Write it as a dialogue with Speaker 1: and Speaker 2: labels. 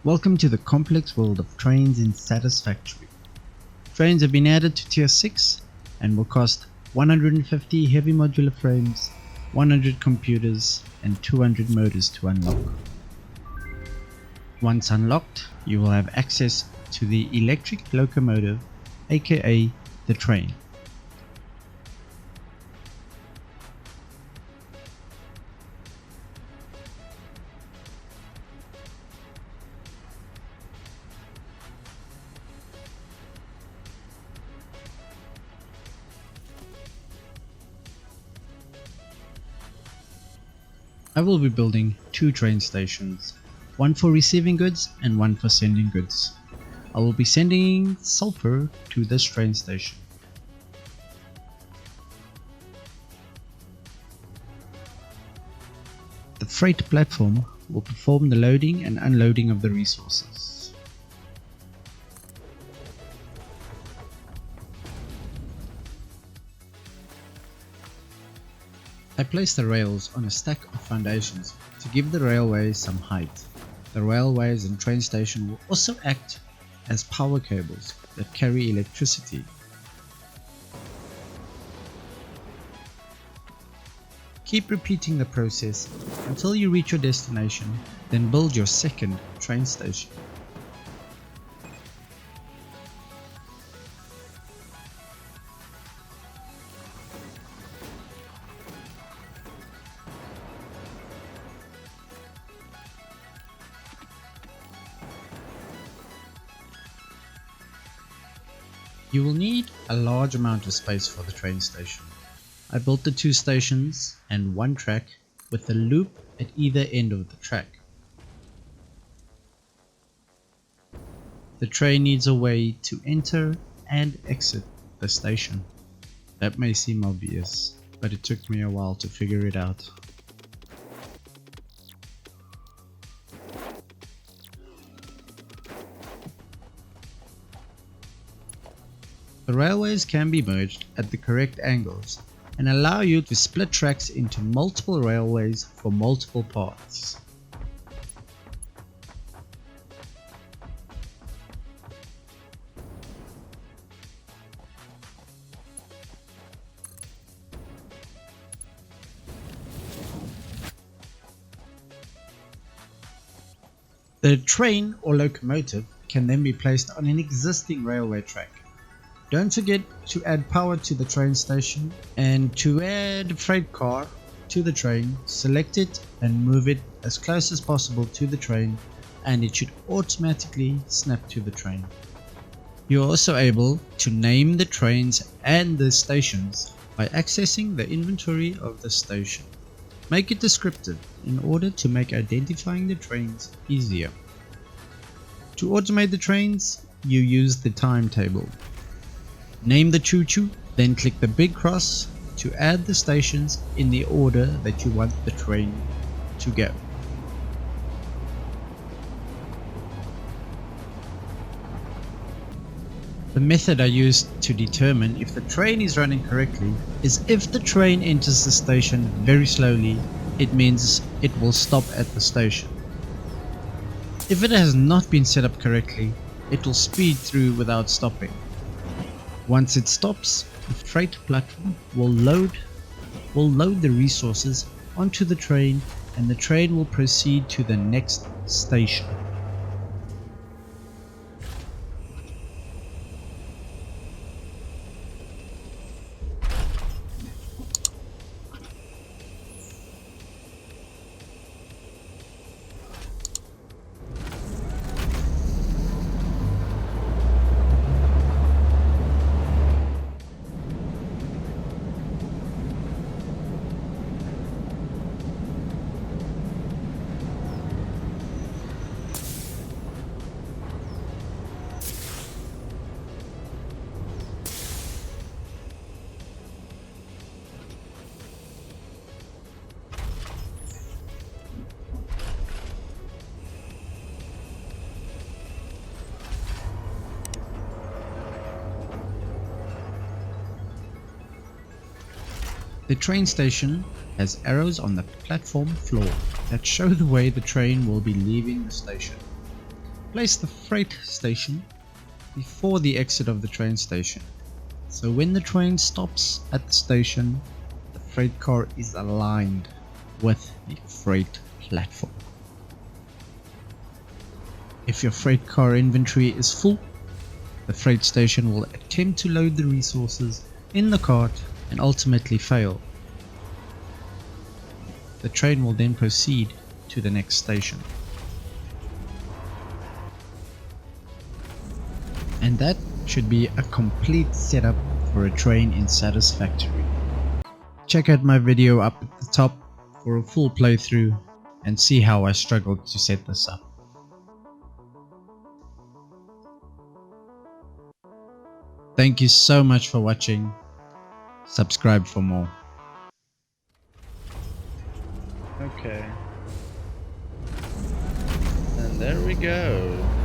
Speaker 1: Welcome to the complex world of trains in Satisfactory. Trains have been added to Tier 6 and will cost 150 heavy modular frames, 100 computers and 200 motors to unlock. Once unlocked, you will have access to the electric locomotive, aka the train. I will be building two train stations, one for receiving goods and one for sending goods. I will be sending sulfur to this train station. The freight platform will perform the loading and unloading of the resources. I place the rails on a stack of foundations to give the railway some height. The railways and train station will also act as power cables that carry electricity. Keep repeating the process until you reach your destination, then build your second train station. You will need a large amount of space for the train station. I built the two stations and one track with a loop at either end of the track. The train needs a way to enter and exit the station. That may seem obvious, but it took me a while to figure it out. The railways can be merged at the correct angles and allow you to split tracks into multiple railways for multiple paths. The train or locomotive can then be placed on an existing railway track. Don't forget to add power to the train station, and to add a freight car to the train, select it and move it as close as possible to the train, and it should automatically snap to the train. You are also able to name the trains and the stations by accessing the inventory of the station. Make it descriptive in order to make identifying the trains easier. To automate the trains, you use the timetable. Name the choo-choo, then click the big cross to add the stations in the order that you want the train to go. The method I used to determine if the train is running correctly is if the train enters the station very slowly, it means it will stop at the station. If it has not been set up correctly, it will speed through without stopping. Once it stops, the freight platform will load the resources onto the train, and the train will proceed to the next station. The train station has arrows on the platform floor that show the way the train will be leaving the station. Place the freight station before the exit of the train station. So when the train stops at the station, the freight car is aligned with the freight platform. If your freight car inventory is full, the freight station will attempt to load the resources in the cart and ultimately fail. The train will then proceed to the next station. And that should be a complete setup for a train in Satisfactory. Check out my video up at the top for a full playthrough and see how I struggled to set this up. Thank you so much for watching. Subscribe for more. Okay. And there we go.